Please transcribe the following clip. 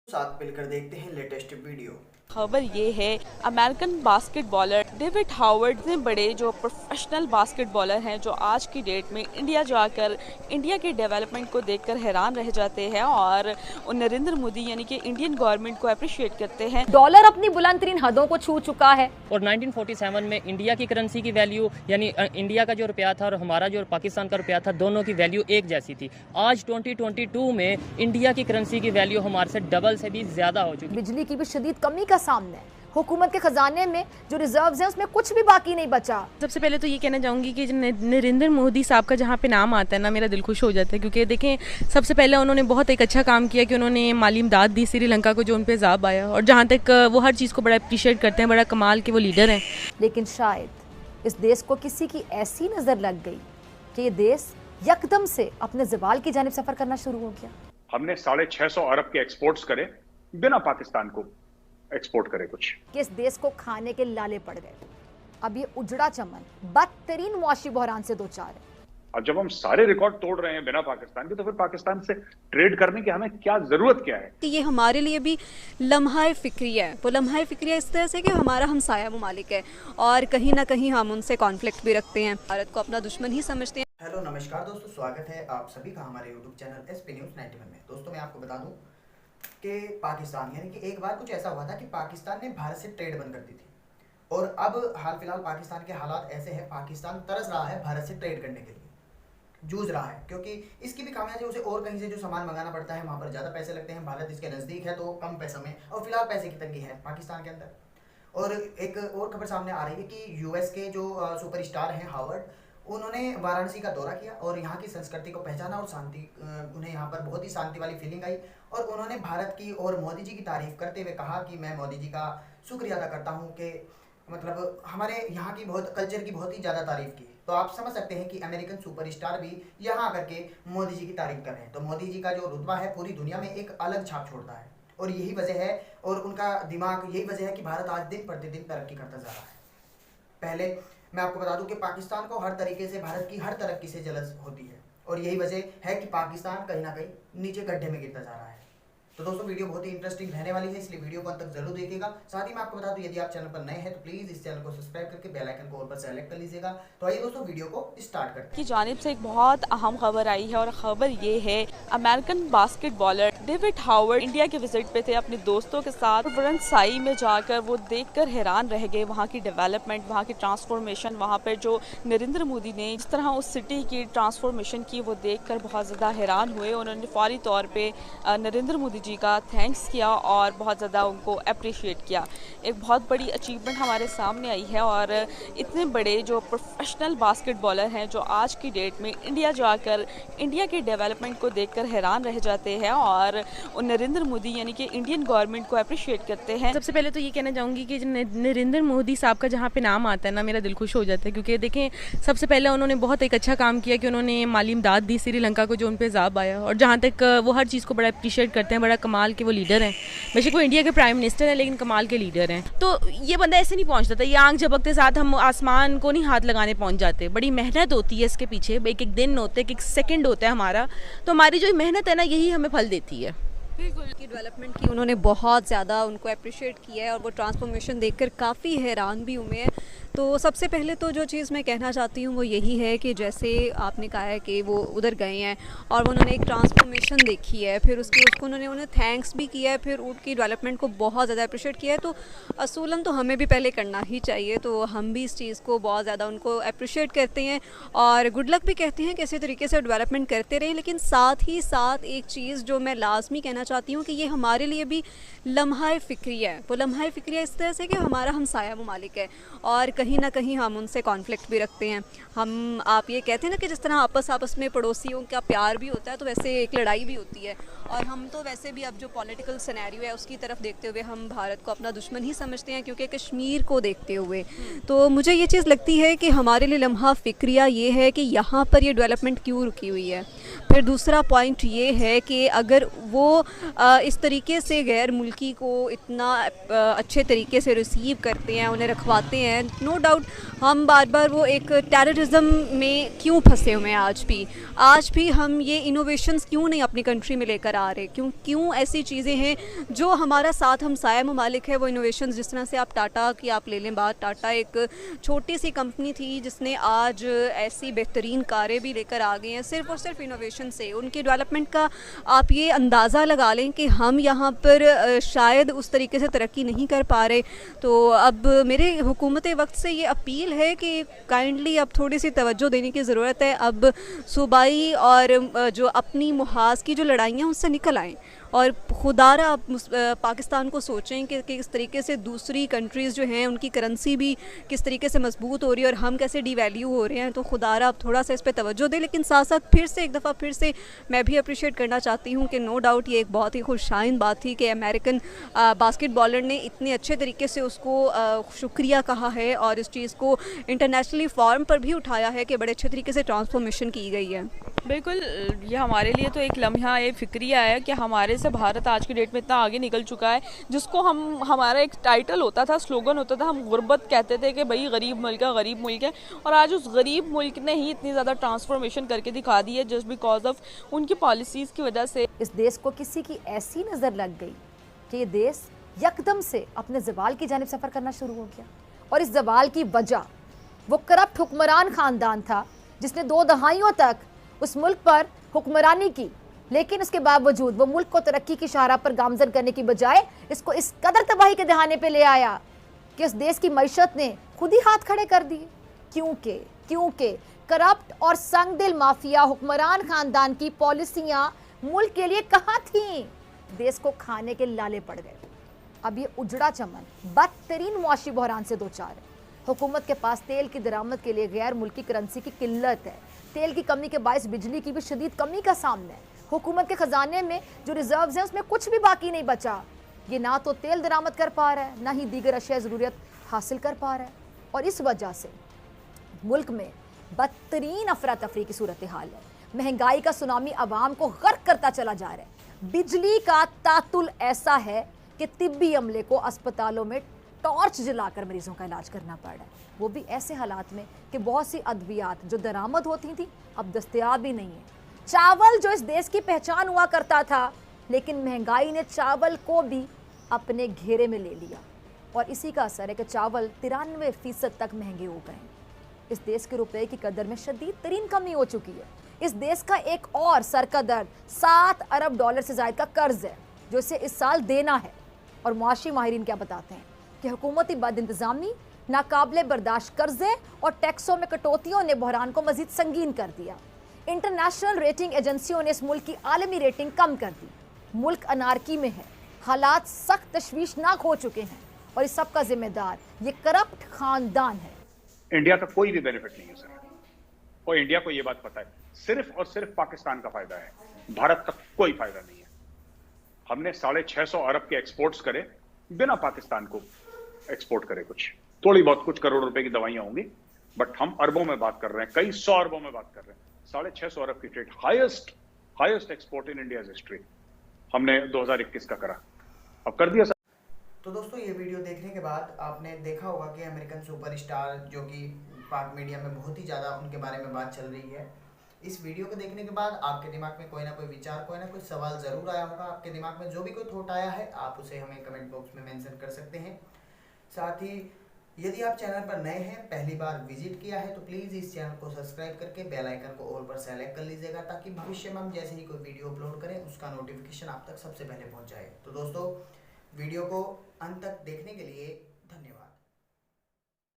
साथ मिलकर देखते हैं लेटेस्ट वीडियो। खबर ये है, अमेरिकन बास्केटबॉलर डेविड हावर्ड इतने बड़े जो प्रोफेशनल बास्केटबॉलर हैं जो आज की डेट में इंडिया जाकर इंडिया के डेवलपमेंट को देखकर हैरान रह जाते हैं और नरेंद्र मोदी यानी कि इंडियन गवर्नमेंट को अप्रिशिएट करते हैं। डॉलर अपनी बुलंद तरीन हदों को छू चुका है और 1947 में इंडिया की करेंसी की वैल्यू यानी इंडिया का जो रुपया था और हमारा जो पाकिस्तान का रुपया था, दोनों की वैल्यू एक जैसी थी। आज 2022 में इंडिया की करेंसी की वैल्यू हमारे से डबल से भी ज्यादा हो चुकी है। बिजली की भी शदीद कमी का सामना है। हुकूमत के खजाने में जो रिजर्व्स हैं उसमें कुछ भी बाकी नहीं बचा। सबसे पहले तो ये कहना चाहूँगी कि नरेंद्र मोदी साहब का जहाँ पे नाम आता है ना, मेरा दिल खुश हो जाता है, क्योंकि देखें सबसे पहले उन्होंने बहुत एक अच्छा काम किया कि उन्होंने माली इमदाद दी श्रीलंका को, जो उन पे अजाब आया, और जहाँ तक वो हर चीज़ को बड़ा अप्रिशिएट करते हैं, बड़ा कमाल के वो लीडर हैं। लेकिन शायद इस देश को किसी की ऐसी नज़र लग गई कि ये देश यकदम से अपने ज़वाल की जानिब सफ़र करना शुरू हो गया। हमने 650 अरब के एक्सपोर्ट्स करे बिना पाकिस्तान को एक्सपोर्ट करे कुछ, कि इस देश को खाने के लाले पड़ गए। अब ये उजड़ा चमन बदतरीन मुआशी बहरान से दो चार है। और जब हम सारे रिकॉर्ड तोड़ रहे हैं बिना पाकिस्तान के, तो फिर पाकिस्तान से ट्रेड करने की हमें क्या जरूरत क्या है? ये हमारे लिए भी लम्हा फिक्रिया है। वो लम्हा फिक्रिया इस तरह से कि हमारा हमसाया ममालिक है और कहीं ना कहीं हम उनसे कॉन्फ्लिक्ट भी रखते हैं, भारत को अपना दुश्मन ही समझते हैं। हेलो नमस्कार दोस्तों, स्वागत है आप सभी का हमारे यूट्यूब चैनल एसपी न्यूज़ 91 में। दोस्तों मैं आपको बता दूं कि पाकिस्तान यानी कि एक बार कुछ ऐसा हुआ था कि पाकिस्तान ने भारत से ट्रेड बंद कर दी थी, और अब हाल फिलहाल पाकिस्तान के हालात ऐसे हैं, पाकिस्तान तरस रहा है भारत से ट्रेड करने के लिए, जूझ रहा है, क्योंकि इसकी भी खामियां है, उसे और कहीं से जो सामान मंगाना पड़ता है वहाँ पर ज़्यादा पैसे लगते हैं, भारत इसके नज़दीक है तो कम पैसों में, और फिलहाल पैसे की तंगी है पाकिस्तान के अंदर। और एक और खबर सामने आ रही है कि यूएस के जो सुपरस्टार हैं हावर्ड, उन्होंने वाराणसी का दौरा किया और यहाँ की संस्कृति को पहचाना और शांति, उन्हें यहाँ पर बहुत ही शांति वाली फीलिंग आई, और उन्होंने भारत की और मोदी जी की तारीफ करते हुए कहा कि मैं मोदी जी का शुक्रिया अदा करता हूँ कि मतलब हमारे यहाँ की बहुत कल्चर की बहुत ही ज़्यादा तारीफ की। तो आप समझ सकते हैं कि अमेरिकन सुपरस्टार भी यहाँ आकर के मोदी जी की तारीफ कर रहे हैं, तो मोदी जी का जो रुतबा है पूरी दुनिया में एक अलग छाप छोड़ता है, और यही वजह है, और उनका दिमाग, यही वजह है कि भारत आज दिन प्रतिदिन तरक्की करता जा रहा है। पहले मैं आपको बता दूं कि पाकिस्तान को हर तरीके से भारत की हर तरक्की से जलस होती है, और यही वजह है कि पाकिस्तान कहीं ना कहीं नीचे गड्ढे में गिरता जा रहा है। तो दोस्तों वीडियो बहुत ही इंटरेस्टिंग रहने वाली है, इसलिए वीडियो को अंत तक जरूर देखिएगा। साथ ही मैं आपको बता दूं, यदि आप चैनल पर नए हैं तो प्लीज इस चैनल को सब्सक्राइब करके बेल आइकन को ऑल पर सेलेक्ट कर लीजिएगा। तो आइए दोस्तों वीडियो को स्टार्ट करते हैं। की जानिब से एक बहुत अहम खबर आई है, और खबर ये है, अमेरिकन बास्केटबॉलर डेविड हावर्ड इंडिया के विजिट पे थे अपने दोस्तों के साथ। वाराणसी में जाकर वो देखकर हैरान रह गए, वहाँ की डेवलपमेंट, वहाँ की ट्रांसफॉर्मेशन, वहाँ पर जो नरेंद्र मोदी ने जिस तरह उस सिटी की ट्रांसफॉर्मेशन की, वो देखकर बहुत ज़्यादा हैरान हुए। उन्होंने फौरी तौर पे नरेंद्र मोदी जी का थैंक्स किया और बहुत ज़्यादा उनको अप्रिशिएट किया। एक बहुत बड़ी अचीवमेंट हमारे सामने आई है, और इतने बड़े जो प्रोफेशनल बास्केटबॉलर हैं जो आज की डेट में इंडिया जाकर इंडिया के डेवलपमेंट को देखकर हैरान रह जाते हैं और नरेंद्र मोदी यानी कि इंडियन गवर्नमेंट को अप्रिशिएट करते हैं। सबसे पहले तो ये कहना चाहूँगी कि नरेंद्र मोदी साहब का जहाँ पे नाम आता है ना, मेरा दिल खुश हो जाता है, क्योंकि देखें सबसे पहले उन्होंने बहुत एक अच्छा काम किया कि उन्होंने माली इमदाद दी श्रीलंका को, जो उन पे अजाब आया, और जहाँ तक वो हर चीज़ को बड़ा अप्रिशिएट करते हैं, बड़ा कमाल के वो लीडर हैं। बेशक वो इंडिया के प्राइम मिनिस्टर हैं, लेकिन कमाल के लीडर हैं। तो ये बंदा ऐसे नहीं पहुँचता था, ये आंख झपकते साथ हम आसमान को नहीं हाथ लगाने पहुँच जाते। बड़ी मेहनत होती है इसके पीछे, एक एक दिन होते हैं, एक एक सेकंड होता है हमारा, तो हमारी जो मेहनत है ना, यही हमें फल देती है। बिल्कुल की डेवलपमेंट की उन्होंने बहुत ज़्यादा उनको अप्रिशिएट किया है, और वो ट्रांसफॉर्मेशन देखकर काफ़ी हैरान भी हुए हैं। तो सबसे पहले तो जो चीज़ मैं कहना चाहती हूँ वो यही है कि जैसे आपने कहा है कि वो उधर गए हैं और उन्होंने एक ट्रांसफॉर्मेशन देखी है, फिर उसको उन्होंने उन्हें थैंक्स भी किया है, फिर उनकी डेवलपमेंट को बहुत ज़्यादा अप्रिशिएट किया है। तो असूलन तो हमें भी पहले करना ही चाहिए, तो हम भी इस चीज़ को बहुत ज़्यादा उनको अप्रिशिएट करते हैं और गुड लक भी कहते हैं कि इसी तरीके से डेवलपमेंट करते रहें। लेकिन साथ ही साथ एक चीज़ जो मैं लाजमी कहना चाहती हूँ कि ये हमारे लिए भी लम्हा फिक्रिया है। वो लम्हा फिक्रिया इस तरह से कि हमारा हमसाया ममालिक है और कहीं ना कहीं हम उनसे कॉन्फ्लिक्ट भी रखते हैं। हम आप ये कहते हैं ना कि जिस तरह आपस में पड़ोसियों का प्यार भी होता है, तो वैसे एक लड़ाई भी होती है। और हम तो वैसे भी अब जो पॉलिटिकल सिनेरियो है उसकी तरफ देखते हुए हम भारत को अपना दुश्मन ही समझते हैं, क्योंकि कश्मीर को देखते हुए। तो मुझे ये चीज़ लगती है कि हमारे लिए लम्हा फिक्रिया ये है कि यहाँ पर ये डेवलपमेंट क्यों रुकी हुई है। फिर दूसरा पॉइंट ये है कि अगर वो इस तरीके से गैर मुल्की को इतना अच्छे तरीके से रिसीव करते हैं, उन्हें रखवाते हैं। नो डाउट हम बार बार वो एक टेररिज्म में क्यों फंसे हुए हैं आज भी हम ये इनोवेशंस क्यों नहीं अपनी कंट्री में लेकर आ रहे, क्यों ऐसी चीज़ें हैं जो हमारा साथ हमसाया ममालिक है वो इनोवेशंस, जिस तरह से आप टाटा की आप ले लें बात, टाटा एक छोटी सी कंपनी थी जिसने आज ऐसी बेहतरीन कारें भी लेकर आ गए हैं सिर्फ और सिर्फ इनोवेशन से। उनके डेवलपमेंट का आप ये अंदाज़ा लगा लें कि हम यहाँ पर शायद उस तरीके से तरक्की नहीं कर पा रहे। तो अब मेरे हुकूमत वक्त से ये अपील है कि काइंडली अब थोड़ी सी तवज्जो देने की ज़रूरत है। अब सूबाई और जो अपनी मुहाज की जो लड़ाइयाँ उससे निकल आएँ और खुदारा आप पाकिस्तान को सोचें कि किस तरीके से दूसरी कंट्रीज़ जो हैं उनकी करेंसी भी किस तरीके से मजबूत हो रही है और हम कैसे डिवैल्यू हो रहे हैं। तो खुदारा आप थोड़ा सा इस पर तवज्जो दें। लेकिन साथ साथ फिर से एक दफ़ा फिर से मैं भी अप्रिशिएट करना चाहती हूँ कि नो डाउट ये एक बहुत ही खुशाइन बात थी कि अमेरिकन बास्केटबॉलर ने इतने अच्छे तरीके से उसको शुक्रिया कहा है और इस चीज़ को इंटरनेशनली फॉर्म पर भी उठाया है कि बड़े अच्छे तरीके से ट्रांसफॉर्मेशन की गई है। बिल्कुल, ये हमारे लिए तो एक लम्हा एक फिक्रिया है कि हमारे से भारत आज की डेट में इतना आगे निकल चुका है, जिसको हमारा एक टाइटल होता था, स्लोगन होता था, हम गुर्बत कहते थे कि भाई गरीब मुल्क है, और आज उस गरीब मुल्क ने ही इतनी ज़्यादा ट्रांसफॉर्मेशन करके दिखा दी है जस्ट बिकॉज ऑफ उनकी पॉलिसीज़ की वजह से। इस देश को किसी की ऐसी नज़र लग गई कि ये देश यकदम से अपने ज़वाल की जानिब सफ़र करना शुरू हो गया। और इस ज़वाल की वजह वो करप्ट हुक्मरान ख़ानदान था जिसने 2 दहाइयों तक उस मुल्क पर हुक्मरानी की, लेकिन उसके बावजूद वो मुल्क को तरक्की की शाहराह पर गामजन करने की बजाय इसको इस कदर तबाही के दहाने पे ले आया कि उस देश की मईशत ने खुद ही हाथ खड़े कर दिए। क्योंकि करप्ट और संगदिल माफिया हुक्मरान खानदान की पॉलिसियां मुल्क के लिए कहाँ थीं? देश को खाने के लाले पड़ गए। अब ये उजड़ा चमन बदतरीन मुआशी बहरान से दो चार है। हुकूमत के पास तेल की दरामद के लिए गैर मुल्की करेंसी की किल्लत है। तेल की कमी के बायस बिजली की भी शदीद कमी का सामना है। हुकूमत के खजाने में जो रिजर्व्स हैं उसमें कुछ भी बाकी नहीं बचा। ये ना तो तेल दरामद कर पा रहा है, ना ही दीगर अशिया ज़रूरियत हासिल कर पा रहा है, और इस वजह से मुल्क में बदतरीन अफरा तफरी की सूरत हाल है। महंगाई का सुनामी आवाम को गर्क करता चला जा रहा है। बिजली का तातुल ऐसा है कि तिब्बी अमले को अस्पतालों में टॉर्च जलाकर मरीजों का इलाज करना पड़ रहा है, वो भी ऐसे हालात में कि बहुत सी अद्वियात जो दरामद होती थी अब दस्तयाब ही नहीं है। चावल जो इस देश की पहचान हुआ करता था, लेकिन महंगाई ने चावल को भी अपने घेरे में ले लिया, और इसी का असर है कि चावल 93% तक महंगे हो गए। इस देश के रुपए की कदर में शदीद तरीन कमी हो चुकी है। इस देश का एक और सर का दर्द $7 अरब से ज़ायद का कर्ज है जो इसे इस साल देना है। और मुआशी माहिरीन क्या बताते हैं कि हुकूमती बद इंतज़ामी, नाकाबिले बर्दाश्त कर्जे और टैक्सों में कटौतियों ने बहरान को मजीद संगीन कर दिया। इंटरनेशनल रेटिंग एजेंसियों ने इस मुल्क की आलमी रेटिंग कम कर दी। मुल्क अनारकी में है, हालात सख्त तशवीशनाक हो चुके हैं, और इस सब का जिम्मेदार ये करप्ट खानदान है। इंडिया का कोई भी बेनिफिट नहीं है सर, और इंडिया को यह बात पता है, सिर्फ और सिर्फ पाकिस्तान का फायदा है, भारत का कोई फायदा नहीं है। हमने 650 अरब के एक्सपोर्ट्स करे बिना पाकिस्तान को एक्सपोर्ट करे। थोड़ी बहुत कुछ करोड़ रुपए की दवाइयां होंगी, बट हम अरबों में बात कर रहे हैं, कई 100 अरबों में बात कर रहे हैं। 650 अरब की trade, highest export in India history हमने 2021 का करा, अब कर दिया। तो दोस्तों, ये वीडियो देखने के बाद आपने देखा होगा कि अमेरिकन सुपरस्टार जो कि पाक मीडिया में बहुत ही ज़्यादा उनके बारे में बात चल रही है, इस वीडियो को देखने के बाद आपके दिमाग में कोई ना कोई विचार, कोई ना कोई सवाल ज़रूर आया होगा। आपके दिमाग में जो भी कोई थॉट आया है आप उसे हमें कमेंट बॉक्स में मेंशन कर सकते हैं। साथ ही यदि आप चैनल पर नए हैं, पहली बार विजिट किया है, तो प्लीज़ इस चैनल को सब्सक्राइब करके बेल आइकन को ऑल पर सेलेक्ट कर लीजिएगा, ताकि भविष्य में हम जैसे ही कोई वीडियो अपलोड करें उसका नोटिफिकेशन आप तक सबसे पहले पहुंच जाए। तो दोस्तों, वीडियो को